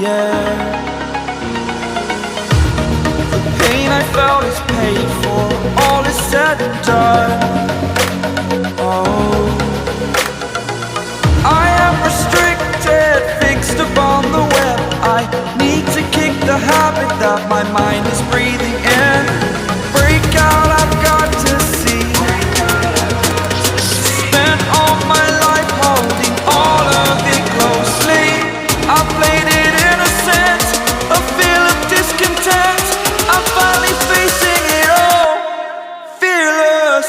air. The pain I felt is paid for, all is said and done. Oh, I am restricted, fixed upon the web. I need to kick the habit that my mind is breathing in. Break out, I've got to see. Spent all my life holding all of it closely. I played it innocent, a feel of discontent. I'm finally facing it all, fearless.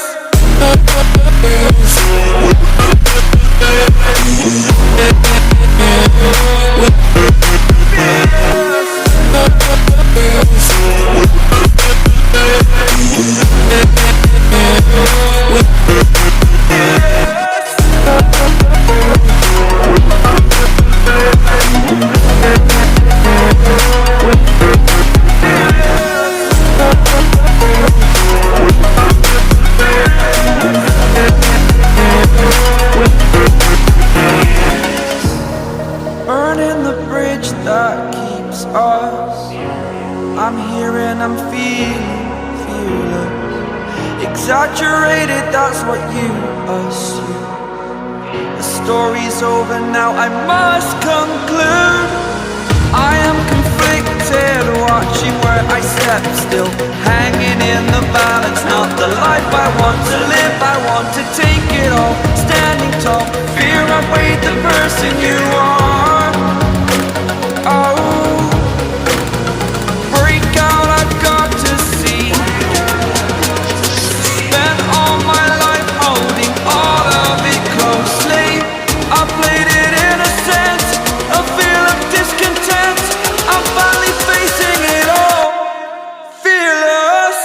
Burning the bridge that keeps us. I'm here and I'm feeling fearless. Exaggerated, that's what you assume. The story's over now, I must conclude. I am conflicted, watching where I step still, hanging in the balance. Not the life I want to live, I want to take it all. Standing tall, fear outweighed the person you are. Oh, break out, I've got to see. Spent all my life holding all of it closely. I played it innocent, a feel of discontent. I'm finally facing it all, fearless.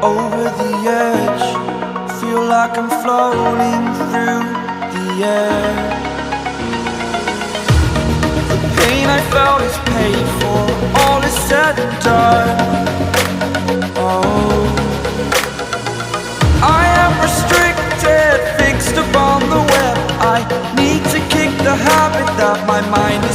Over the edge, feel like I'm floating through the air. The pain I felt is paid for, all is said and done. Oh, I am restricted, fixed upon the web. I need to kick the habit that my mind is